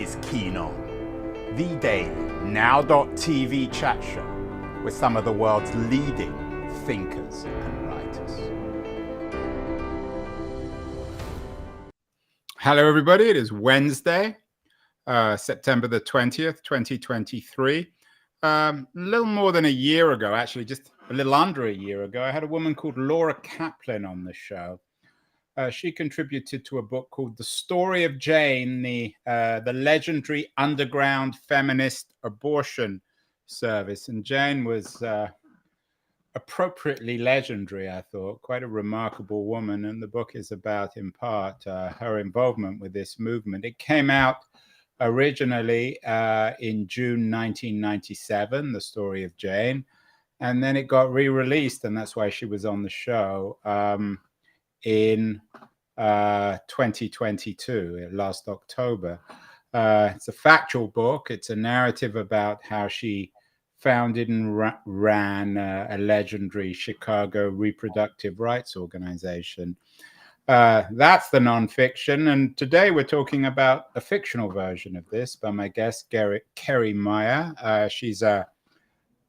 is Keen On, the daily now.tv chat show with some of the world's leading thinkers and writers. Hello, everybody. It is Wednesday, September the 20th, 2023. A little more than a year ago, actually, just a little under a year ago, I had a woman called Laura Kaplan on the show. She contributed to a book called The Story of Jane, the legendary underground feminist abortion service. And Jane was appropriately legendary, I thought, quite a remarkable woman. And the book is about, in part, her involvement with this movement. It came out originally in June 1997, The Story of Jane. And then it got re-released, and that's why she was on the show. In 2022, last October. It's a factual book. It's a narrative about how she founded and ran a legendary Chicago reproductive rights organization. That's the nonfiction. And today we're talking about a fictional version of this by my guest, Kerri Maher. She's a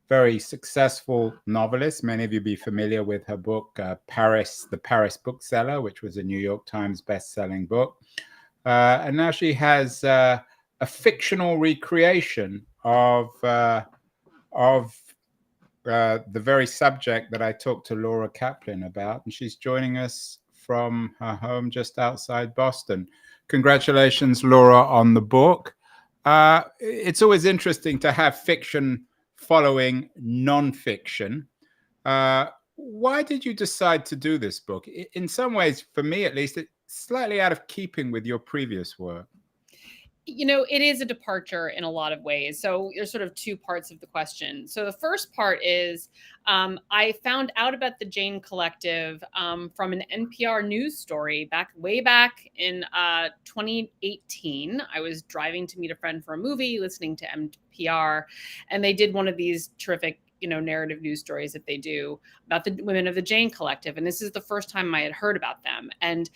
very successful novelist. Many of you be familiar with her book, the Paris Bookseller, which was a New York Times best-selling book. And now she has a fictional recreation of the very subject that I talked to Laura Kaplan about. And she's joining us from her home just outside Boston. Congratulations, Laura, on the book. It's always interesting to have fiction following nonfiction. Why did you decide to do this book? In some ways, for me at least, it's slightly out of keeping with your previous work. You know, it is a departure in a lot of ways. So there's sort of two parts of the question. So the first part is I found out about the Jane Collective from an NPR news story way back in 2018. I was driving to meet a friend for a movie, listening to NPR, and they did one of these terrific narrative news stories that they do about the women of the Jane Collective. And this is the first time I had heard about them. And,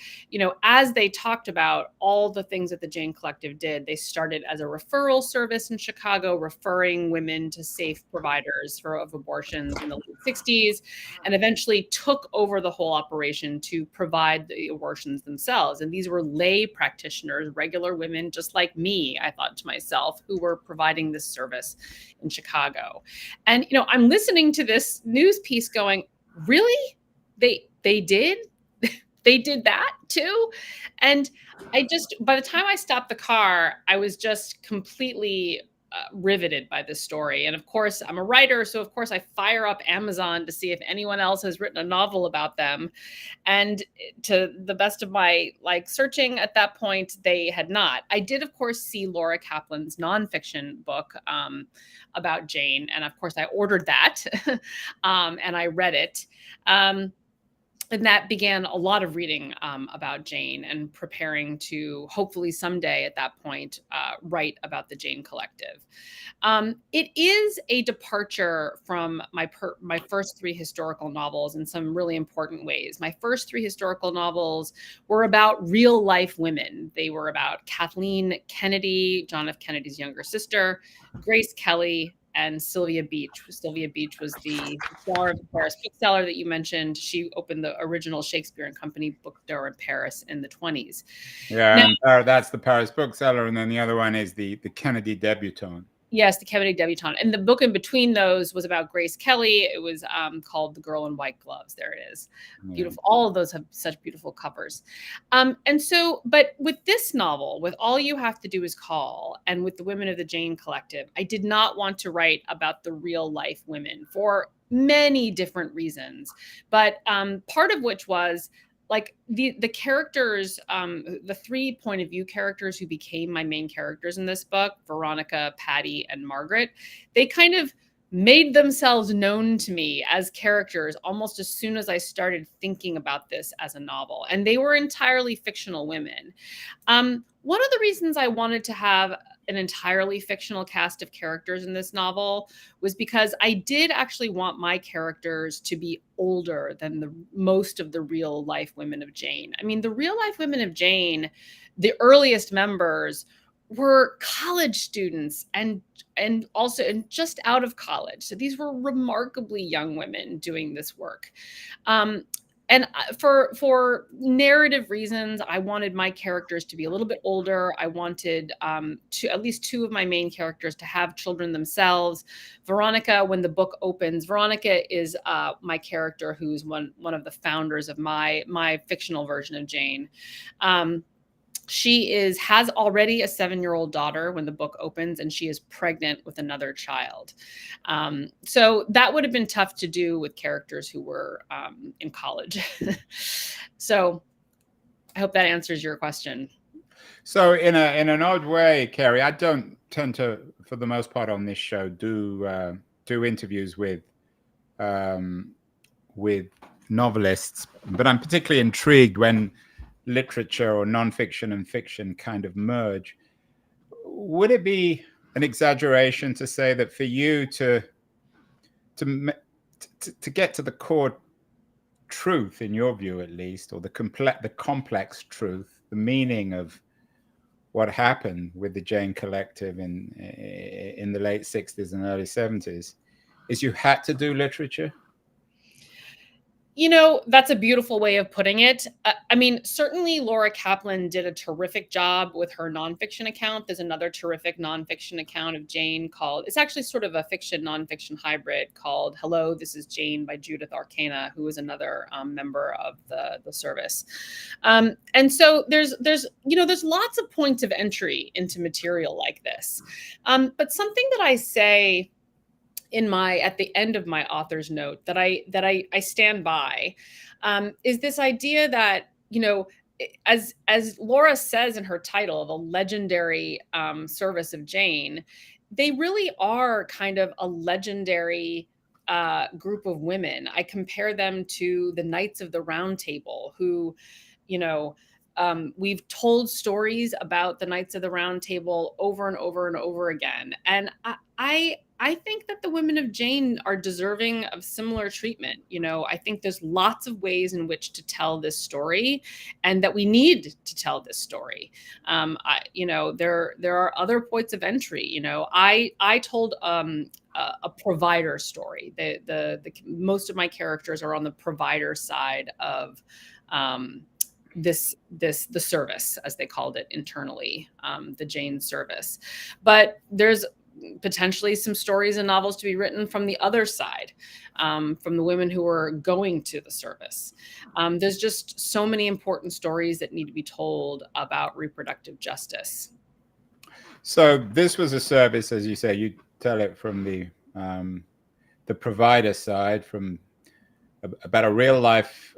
as they talked about all the things that the Jane Collective did, they started as a referral service in Chicago, referring women to safe providers of abortions in the late 60s, and eventually took over the whole operation to provide the abortions themselves. And these were lay practitioners, regular women, just like me, I thought to myself, who were providing this service in Chicago. And, I'm listening to this news piece going, really? They did? They did that too? And by the time I stopped the car, I was just completely riveted by this story. And of course, I'm a writer. So of course I fire up Amazon to see if anyone else has written a novel about them. And to the best of my searching at that point, they had not. I did, of course, see Laura Kaplan's nonfiction book about Jane. And of course I ordered that and I read it. And that began a lot of reading about Jane and preparing to hopefully someday at that point write about the Jane Collective. It is a departure from my first three historical novels in some really important ways. My first three historical novels were about real life women. They were about Kathleen Kennedy, John F. Kennedy's younger sister, Grace Kelly, and Sylvia Beach. Sylvia Beach was the star of the Paris Bookseller that you mentioned. She opened the original Shakespeare and Company book store in Paris in the 1920s. Yeah, now, and that's the Paris Bookseller, and then the other one is the Kennedy Debutante. Yes, the Kennedy Debutante. And the book in between those was about Grace Kelly. It was called The Girl in White Gloves. There it is. Beautiful. All of those have such beautiful covers. But with this novel, with All You Have to Do Is Call, and with the Women of the Jane Collective, I did not want to write about the real life women for many different reasons. But part of which was the characters, the three point of view characters who became my main characters in this book, Veronica, Patty, and Margaret, they kind of made themselves known to me as characters almost as soon as I started thinking about this as a novel. And they were entirely fictional women. One of the reasons I wanted to have an entirely fictional cast of characters in this novel was because I did actually want my characters to be older than most of the real life women of Jane. I mean, the real life women of Jane, the earliest members were college students and also just out of college. So these were remarkably young women doing this work. Um, and for narrative reasons, I wanted my characters to be a little bit older. I wanted at least two of my main characters to have children themselves. Veronica, when the book opens, Veronica is my character who's one of the founders of my fictional version of Jane. She has already a 7-year-old daughter when the book opens, and she is pregnant with another child. So that would have been tough to do with characters who were in college. So I hope that answers your question. So in an odd way, Kerri, I don't tend to, for the most part on this show, do interviews with novelists, but I'm particularly intrigued when literature or nonfiction and fiction kind of merge. Would it be an exaggeration to say that for you to get to the core truth, in your view at least, or the complex truth, the meaning of what happened with the Jane Collective in the late 60s and early 70s, is you had to do literature? You know, that's a beautiful way of putting it. I mean, certainly Laura Kaplan did a terrific job with her nonfiction account. There's another terrific nonfiction account of Jane called, it's actually sort of a fiction nonfiction hybrid called Hello, This is Jane by Judith Arcana, who is another member of the service. And so there's lots of points of entry into material like this. But something that I say at the end of my author's note that I stand by is this idea that, as Laura says in her title, the legendary service of Jane, they really are kind of a legendary group of women. I compare them to the Knights of the Round Table, who, we've told stories about the Knights of the Round Table over and over and over again. And I think that the women of Jane are deserving of similar treatment. I think there's lots of ways in which to tell this story, and that we need to tell this story. There are other points of entry. I told a provider story. The most of my characters are on the provider side of the service, as they called it internally, the Jane service. But there's potentially some stories and novels to be written from the other side, from the women who are going to the service. There's just so many important stories that need to be told about reproductive justice. So this was a service, as you say, you tell it from the provider side, from about a real life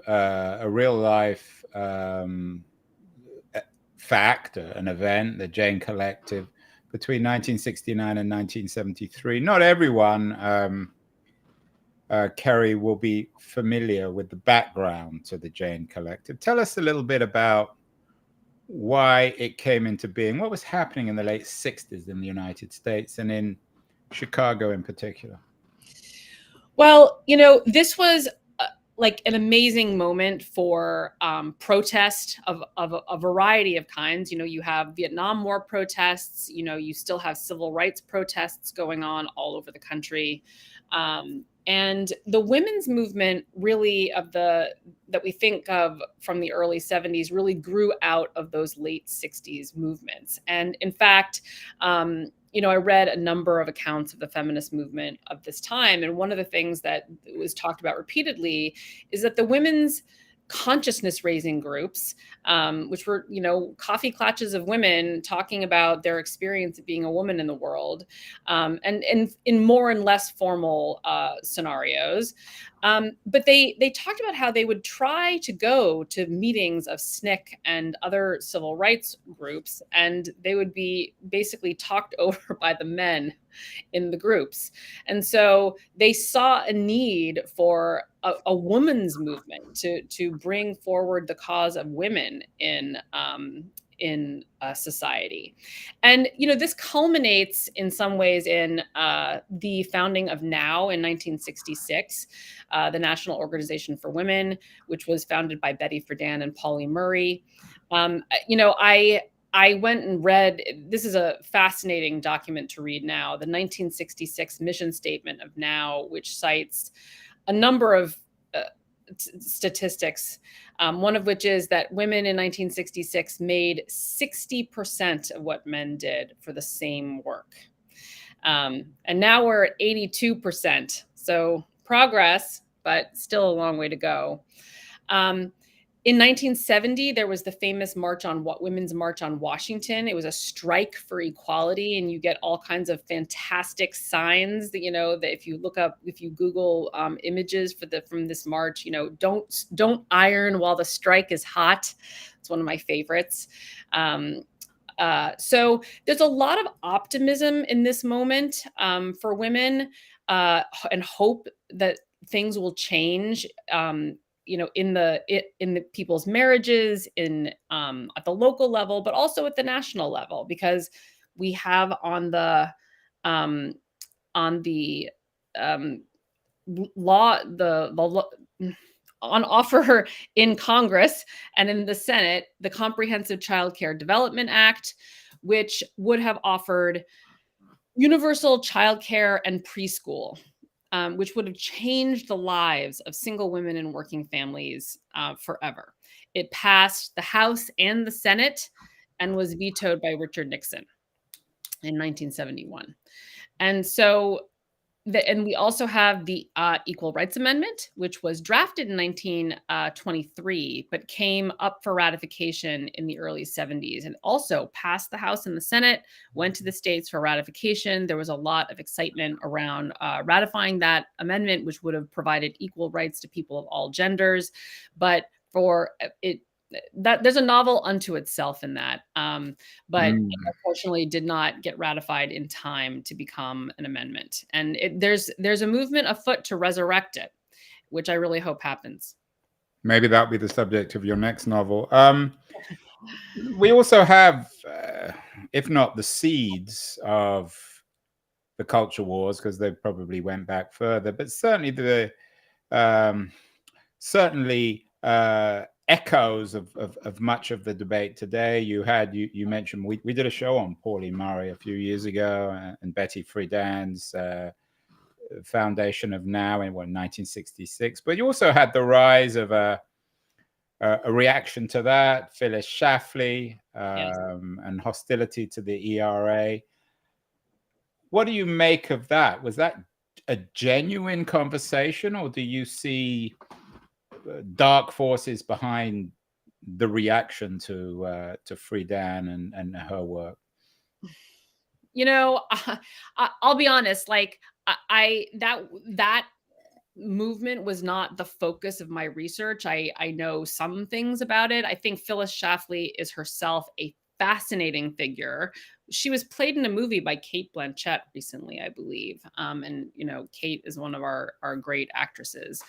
fact, an event, the Jane Collective, between 1969 and 1973. Not everyone, Kerri, will be familiar with the background to the Jane Collective. Tell us a little bit about why it came into being, what was happening in the late 60s in the United States and in Chicago in particular. Well, this was like an amazing moment for protest of a variety of kinds. You have Vietnam War protests, you still have civil rights protests going on all over the country. And the women's movement really that we think of from the early 70s really grew out of those late 60s movements. And in fact, I read a number of accounts of the feminist movement of this time. And one of the things that was talked about repeatedly is that the women's consciousness raising groups, which were, coffee klatches of women talking about their experience of being a woman in the world, and in more and less formal scenarios. But they talked about how they would try to go to meetings of SNCC and other civil rights groups, and they would be basically talked over by the men in the groups. And so they saw a need for a woman's movement to bring forward the cause of women in society. And, this culminates in some ways in the founding of NOW in 1966, the National Organization for Women, which was founded by Betty Friedan and Pauli Murray. I went and read, this is a fascinating document to read now, the 1966 mission statement of NOW, which cites a number of statistics, one of which is that women in 1966 made 60% of what men did for the same work. And now we're at 82%. So progress, but still a long way to go. In 1970, there was the famous Women's March on Washington. It was a strike for equality, and you get all kinds of fantastic signs that, that if you Google images from this march, don't iron while the strike is hot. It's one of my favorites. So there's a lot of optimism in this moment for women, and hope that things will change. In the people's marriages, at the local level, but also at the national level, because we have on the on offer in Congress and in the Senate, the Comprehensive Child Care Development Act, which would have offered universal child care and preschool, which would have changed the lives of single women and working families forever. It passed the House and the Senate and was vetoed by Richard Nixon in 1971. And so, and we also have the Equal Rights Amendment, which was drafted in 1923, but came up for ratification in the early 70s, and also passed the House and the Senate, went to the states for ratification. There was a lot of excitement around ratifying that amendment, which would have provided equal rights to people of all genders. But for it, that there's a novel unto itself in that, but unfortunately did not get ratified in time to become an amendment. And there's a movement afoot to resurrect it, which I really hope happens. Maybe that'll be the subject of your next novel. We also have, if not the seeds of the culture wars, because they probably went back further, but certainly echoes of much of the debate today. You mentioned we did a show on Pauli Murray a few years ago, and Betty Friedan's foundation of NOW in 1966. But you also had the rise of a reaction to that, Phyllis Schlafly, and hostility to the ERA. What do you make of that? Was that a genuine conversation, or do you see dark forces behind the reaction to Friedan and her work? I'll be honest, like that movement was not the focus of my research. I know some things about it. I think Phyllis Schlafly is herself a fascinating figure. She was played in a movie by Cate Blanchett recently, I believe. And Cate is one of our great actresses.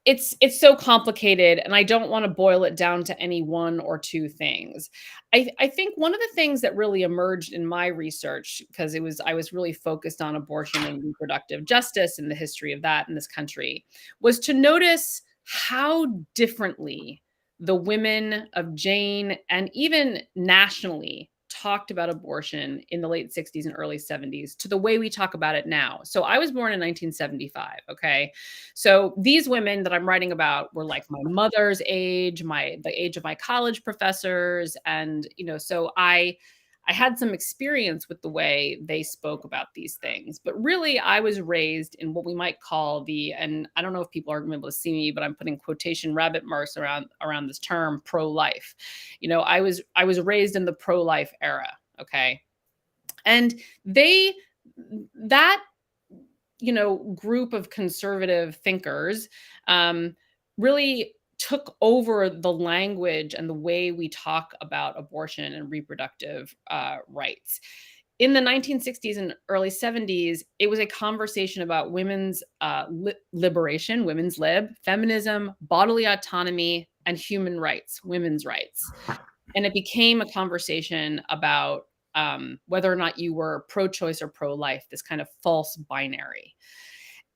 It's so complicated, and I don't want to boil it down to any one or two things. I think one of the things that really emerged in my research, because I was really focused on abortion and reproductive justice and the history of that in this country, was to notice how differently the women of Jane, and even nationally, talked about abortion in the late 60s and early 70s to the way we talk about it now. So I was born in 1975. Okay. So these women that I'm writing about were like my mother's age, the age of my college professors. And, so I had some experience with the way they spoke about these things, but really I was raised in what we might call and I don't know if people are going to be able to see me, but I'm putting quotation rabbit marks around this term, pro-life. I was raised in the pro-life era. Okay. And that group of conservative thinkers really took over the language and the way we talk about abortion and reproductive rights. In the 1960s and early 70s, it was a conversation about women's liberation, women's lib, feminism, bodily autonomy, and human rights, women's rights. And it became a conversation about whether or not you were pro-choice or pro-life, this kind of false binary.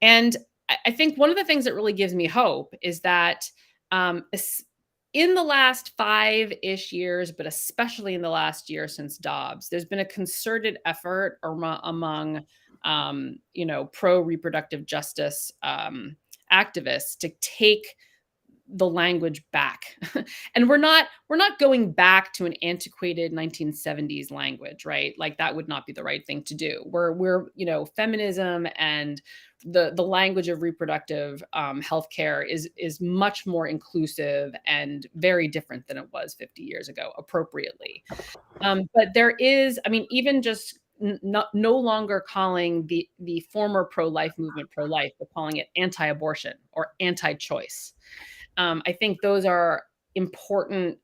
And I think one of the things that really gives me hope is that in the last 5-ish years, but especially in the last year since Dobbs, there's been a concerted effort among pro-reproductive justice activists to take the language back. And we're not going back to an antiquated 1970s language, right? Like that would not be the right thing to do. We're feminism and the language of reproductive healthcare is much more inclusive and very different than it was 50 years ago, appropriately. But there is, I mean, even just no longer calling the former pro-life movement pro-life, but calling it anti-abortion or anti-choice. I think those are important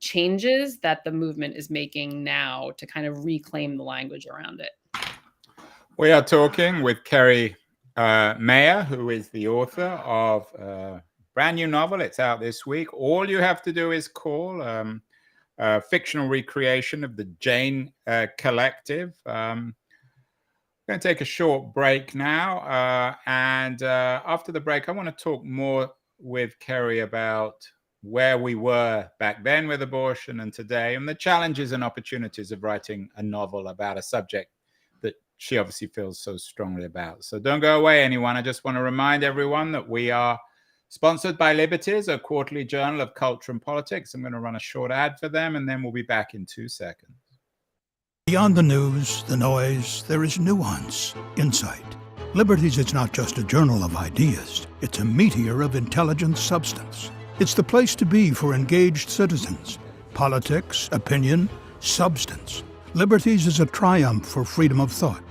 changes that the movement is making now to kind of reclaim the language around it. We are talking with Kerri Maher, who is the author of a brand new novel. It's out this week. All you have to do is call. Fictional recreation of the Jane Collective. We're going to take a short break now. And after the break, I want to talk more with Kerri about where we were back then with abortion and today, and the challenges and opportunities of writing a novel about a subject that she obviously feels so strongly about. So don't go away, anyone. I just want to remind everyone that we are sponsored by Liberties, a quarterly journal of culture and politics. I'm going to run a short ad for them, and then we'll be back in 2 seconds. Beyond the news, the noise, there is nuance, insight. Liberties is not just a journal of ideas. It's a meteor of intelligent substance. It's the place to be for engaged citizens. Politics, opinion, substance. Liberties is a triumph for freedom of thought.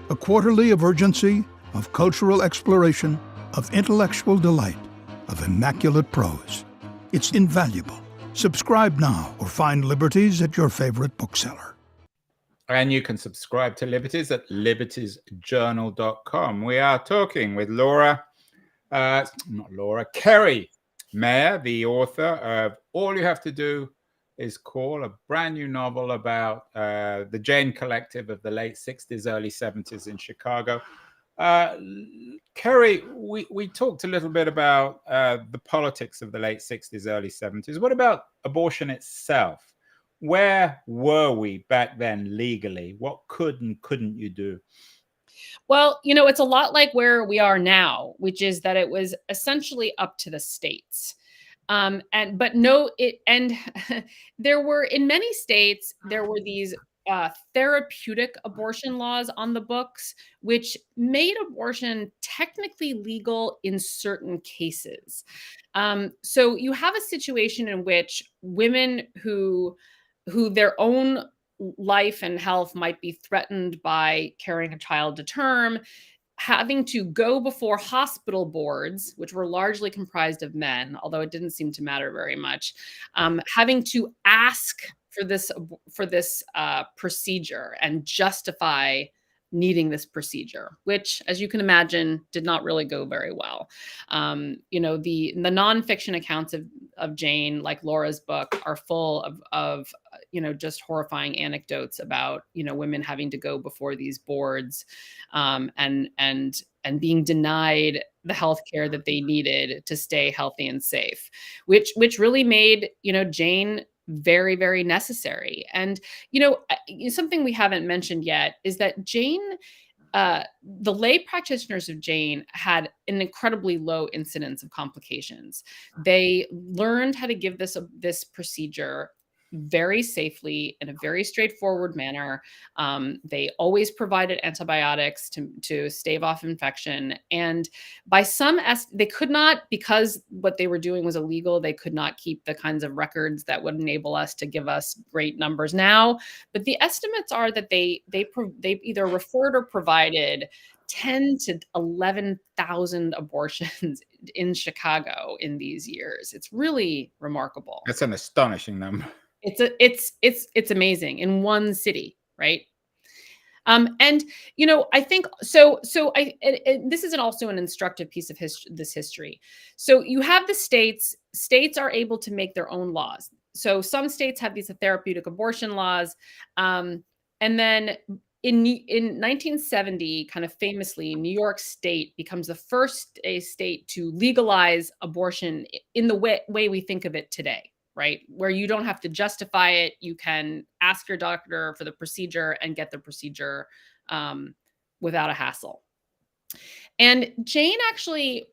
A quarterly of urgency, of cultural exploration, of intellectual delight, of immaculate prose. It's invaluable. Subscribe now or find Liberties at your favorite bookseller. And you can subscribe to Liberties at libertiesjournal.com. We are talking with Kerri Maher, the author of All You Have to Do Is Call, a brand new novel about the Jane Collective of the late 60s, early 70s in Chicago. Kerri, we talked a little bit about the politics of the late 60s, early 70s. What about abortion itself? Where were we back then legally? What could and couldn't you do? Well, it's a lot like where we are now, which is that it was essentially up to the states. There were, in many states, there were these therapeutic abortion laws on the books, which made abortion technically legal in certain cases. So you have a situation in which women who their own life and health might be threatened by carrying a child to term, having to go before hospital boards, which were largely comprised of men, although it didn't seem to matter very much, having to ask for this procedure and justify needing this procedure, which, as you can imagine, did not really go very well. The nonfiction accounts of Jane, like Laura's book, are full of just horrifying anecdotes about women having to go before these boards and being denied the health care that they needed to stay healthy and safe, which really made Jane very, very necessary. And something we haven't mentioned yet is that Jane, the lay practitioners of Jane had an incredibly low incidence of complications. They learned how to give this procedure very safely in a very straightforward manner. They always provided antibiotics to stave off infection. And by they could not, because what they were doing was illegal, they could not keep the kinds of records that would enable us to give us great numbers now. But the estimates are that they either referred or provided 10 to 11,000 abortions in Chicago in these years. It's really remarkable. That's an astonishing number. It's amazing in one city, right? I think so. This is also an instructive piece of this history. So you have the states. States are able to make their own laws. So some states have these therapeutic abortion laws, and then in 1970, kind of famously, New York State becomes the first state to legalize abortion in the way we think of it today, right? Where you don't have to justify it. You can ask your doctor for the procedure and get the procedure without a hassle. And Jane actually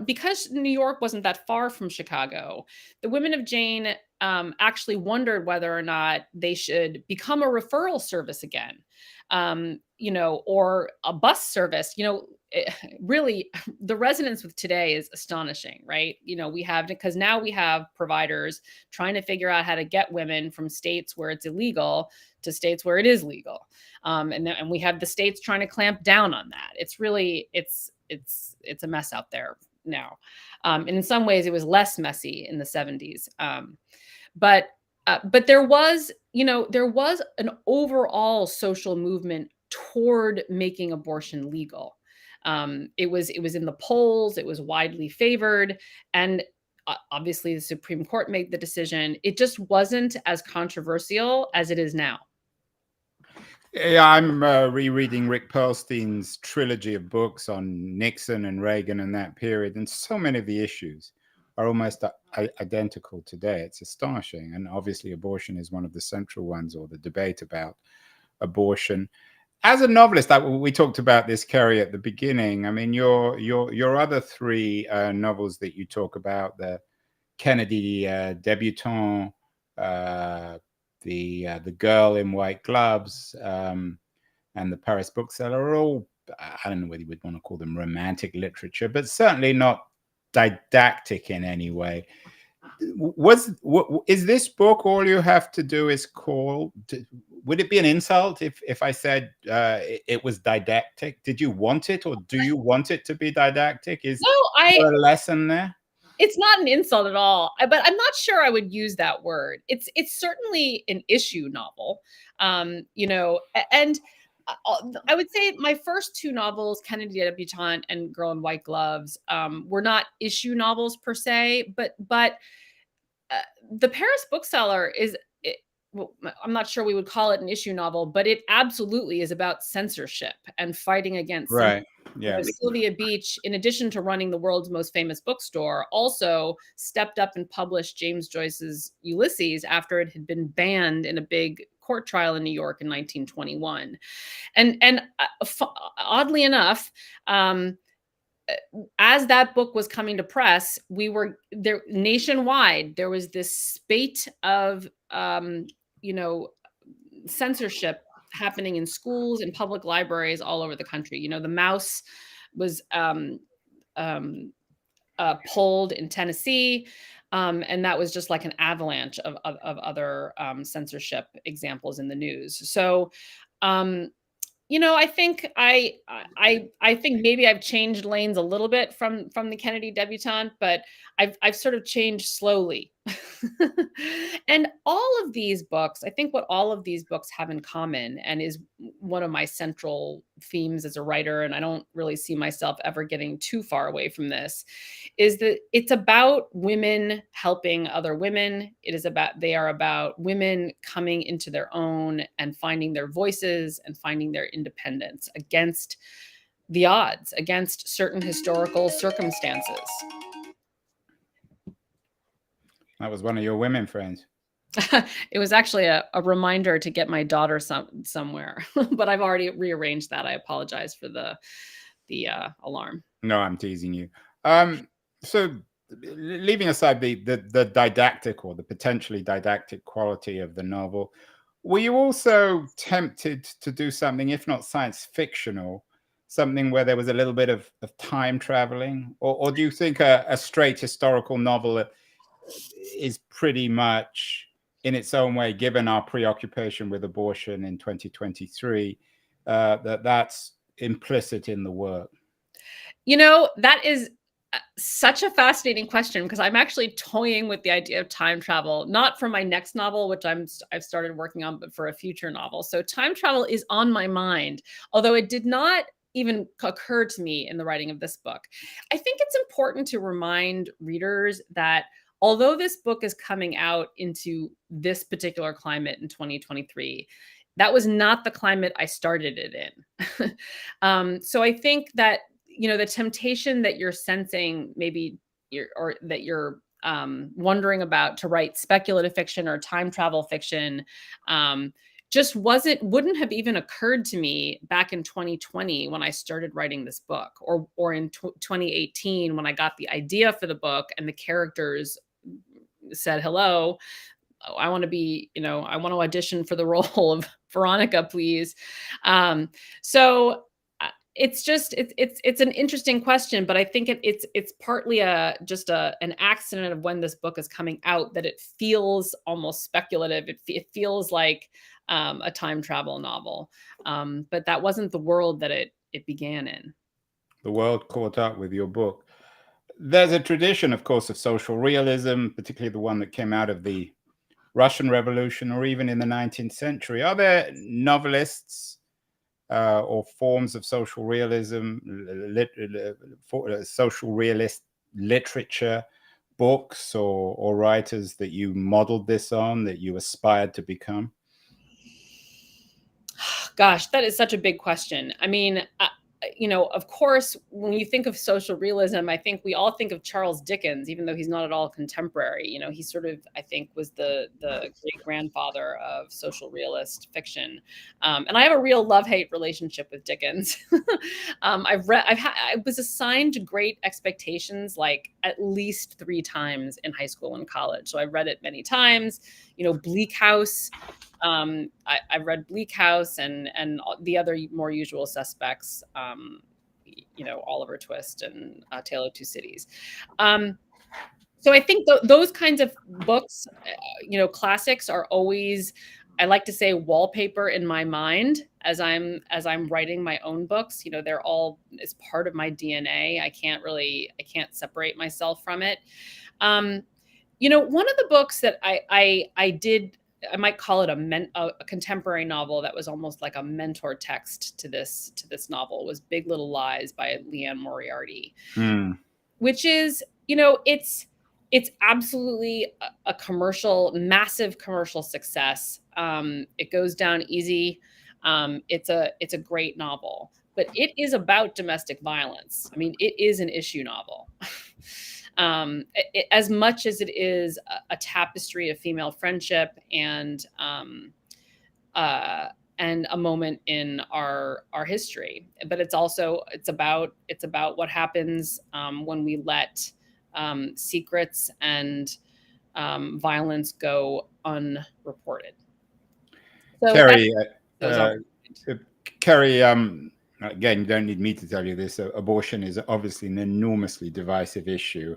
because New York wasn't that far from Chicago, the women of Jane actually wondered whether or not they should become a referral service again, or a bus service. Really, the resonance with today is astonishing, right? Because now we have providers trying to figure out how to get women from states where it's illegal to states where it is legal. And we have the states trying to clamp down on that. It's really, it's a mess out there now. And in some ways it was less messy in the 70s. But there was an overall social movement toward making abortion legal. It was in the polls, it was widely favored, and obviously the Supreme Court made the decision. It just wasn't as controversial as it is now. Yeah, I'm rereading Rick Perlstein's trilogy of books on Nixon and Reagan and that period, and so many of the issues are almost identical today. It's astonishing, and obviously abortion is one of the central ones, or the debate about abortion. As a novelist, we talked about this, Kerri, at the beginning. I mean, your other three novels that you talk about, the Kennedy Debutante, the Girl in White Gloves, and the Paris Bookseller, are all, I don't know whether you would want to call them romantic literature, but certainly not didactic in any way. Is this book all you have to do is call? Would it be an insult if I said it was didactic? Did you want it, or do you want it to be didactic? Is there a lesson there? It's not an insult at all, but I'm not sure I would use that word. It's certainly an issue novel, and I would say my first two novels, Kennedy Debutante and Girl in White Gloves, were not issue novels per se, but the Paris Bookseller is, I'm not sure we would call it an issue novel, but it absolutely is about censorship and fighting against right. Yeah. Sylvia Beach, in addition to running the world's most famous bookstore, also stepped up and published James Joyce's Ulysses after it had been banned in a big court trial in New York in 1921. And oddly enough, as that book was coming to press, we were there nationwide. There was this spate of, censorship happening in schools and public libraries all over the country. The Mouse was pulled in Tennessee, and that was just like an avalanche of other censorship examples in the news. So, I think I think maybe I've changed lanes a little bit from the Kennedy Debutante, but I've sort of changed slowly. And all of these books, I think what all of these books have in common, and is one of my central themes as a writer, and I don't really see myself ever getting too far away from this, is that it's about women helping other women. They are about women coming into their own and finding their voices and finding their independence against the odds, against certain historical circumstances. That was one of your women friends. It was actually a reminder to get my daughter somewhere, but I've already rearranged that. I apologize for the alarm. No, I'm teasing you. So leaving aside the didactic, or the potentially didactic quality of the novel, were you also tempted to do something, if not science fictional, something where there was a little bit of time traveling? Or do you think a straight historical novel is pretty much, in its own way, given our preoccupation with abortion in 2023, that's implicit in the work? That is such a fascinating question, because I'm actually toying with the idea of time travel, not for my next novel, which I've started working on, but for a future novel. So time travel is on my mind, although it did not even occur to me in the writing of this book. I think it's important to remind readers that although this book is coming out into this particular climate in 2023, That was not the climate I started it in. So I think that, the temptation that you're sensing, maybe or that you're wondering about to write speculative fiction or time travel fiction, just wouldn't have even occurred to me back in 2020 when I started writing this book, or in 2018 when I got the idea for the book and the characters said, hello, I want to be, I want to audition for the role of Veronica, please. So it's an interesting question, but I think it's partly an accident of when this book is coming out, that it feels almost speculative. It feels like a time travel novel, but that wasn't the world that it began in. The world caught up with your book. There's a tradition, of course, of social realism, particularly the one that came out of the Russian Revolution or even in the 19th century. Are there novelists or forms of social realism, social realist literature, books or writers that you modeled this on, that you aspired to become? Gosh, that is such a big question. I mean, of course, when you think of social realism, I think we all think of Charles Dickens, even though he's not at all contemporary. He sort of, I think, was the great grandfather of social realist fiction. And I have a real love-hate relationship with Dickens. I was assigned Great Expectations like at least 3 times in high school and college. So I read it many times. Bleak House. I read Bleak House and the other more usual suspects, Oliver Twist and Tale of Two Cities. So I think those kinds of books, classics are always, I like to say, wallpaper in my mind as I'm writing my own books. They're all as part of my DNA. I can't separate myself from it. One of the books that I did, I might call it a contemporary novel that was almost like a mentor text to this novel, was Big Little Lies by Leanne Moriarty, which is, it's absolutely a massive commercial success. It goes down easy. It's a great novel, but it is about domestic violence. I mean, it is an issue novel. As much as it is a tapestry of female friendship and a moment in our history, but it's about what happens when we let secrets and violence go unreported. So Kerri, again, you don't need me to tell you this. Abortion is obviously an enormously divisive issue,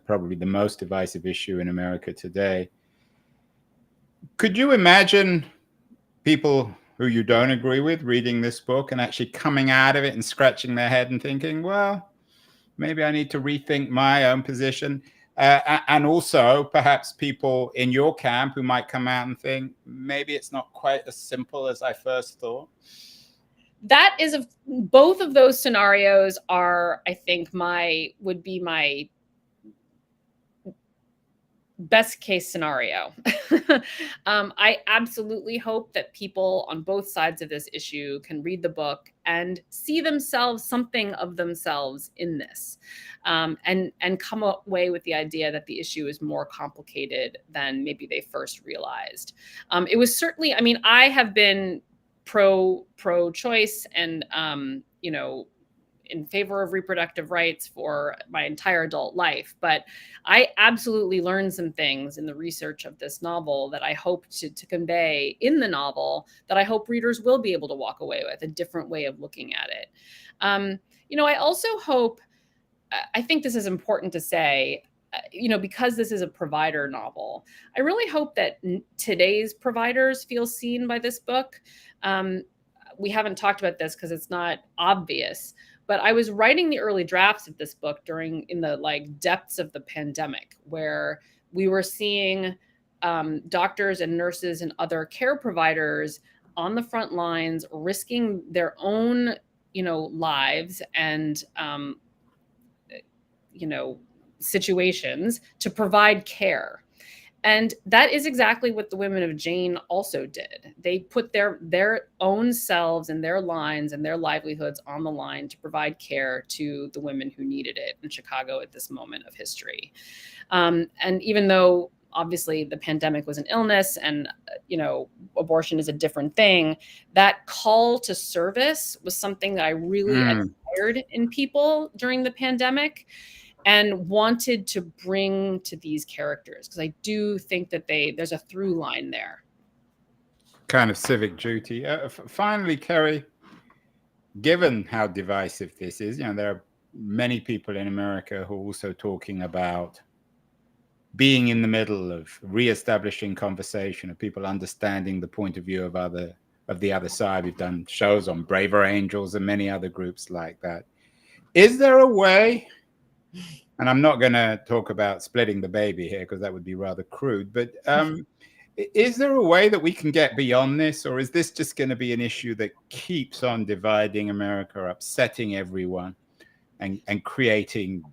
probably the most divisive issue in America today. Could you imagine people who you don't agree with reading this book and actually coming out of it and scratching their head and thinking, well, maybe I need to rethink my own position? And also perhaps people in your camp who might come out and think, maybe it's not quite as simple as I first thought? That is, both of those scenarios are, I think, would be my best case scenario. I absolutely hope that people on both sides of this issue can read the book and see something of themselves in this, and come away with the idea that the issue is more complicated than maybe they first realized. It was certainly, I mean, I have been pro-choice and, in favor of reproductive rights for my entire adult life. But I absolutely learned some things in the research of this novel that I hope to convey in the novel, that I hope readers will be able to walk away with a different way of looking at it. I also hope, I think this is important to say, because this is a provider novel, I really hope that today's providers feel seen by this book. We haven't talked about this because it's not obvious, but I was writing the early drafts of this book in the depths of the pandemic, where we were seeing doctors and nurses and other care providers on the front lines risking their own, lives and, situations to provide care. And that is exactly what the women of Jane also did. They put their own selves and their lines and their livelihoods on the line to provide care to the women who needed it in Chicago at this moment of history. And even though obviously the pandemic was an illness and, abortion is a different thing, that call to service was something that I really admired in people during the pandemic and wanted to bring to these characters, because I do think that there's a through line there. Kind of civic duty. Finally, Kerri, given how divisive this is, there are many people in America who are also talking about being in the middle of reestablishing conversation, of people understanding the point of view of the other side. We've done shows on Braver Angels and many other groups like that. Is there a way? And I'm not going to talk about splitting the baby here because that would be rather crude, but is there a way that we can get beyond this, or is this just going to be an issue that keeps on dividing America, upsetting everyone, and creating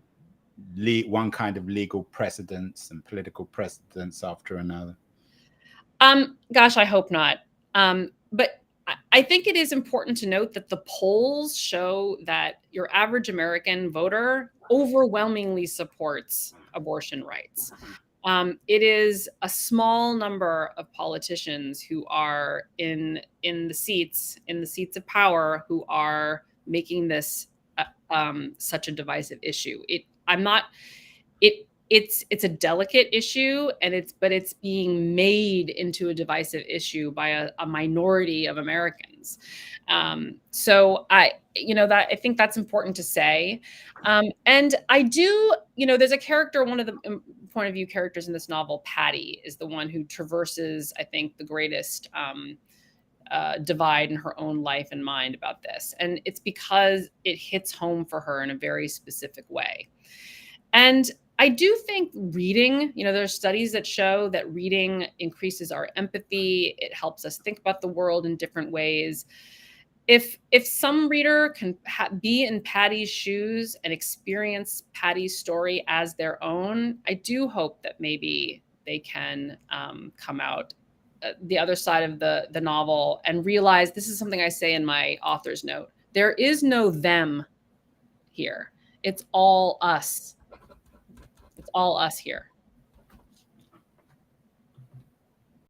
one kind of legal precedents and political precedents after another? Gosh, I hope not. But I think it is important to note that the polls show that your average American voter overwhelmingly supports abortion rights. It is a small number of politicians who are in the seats of power who are making this such a divisive issue. It's a delicate issue, and it's being made into a divisive issue by a minority of Americans. So I think that's important to say. And I do, there's a character, one of the point of view characters in this novel, Patty, is the one who traverses, I think, the greatest divide in her own life and mind about this. And it's because it hits home for her in a very specific way. And I do think reading, there's studies that show that reading increases our empathy. It helps us think about the world in different ways. If some reader can be in Patty's shoes and experience Patty's story as their own, I do hope that maybe they can come out the other side of the novel and realize, this is something I say in my author's note, there is no them here. It's all us. It's all us here.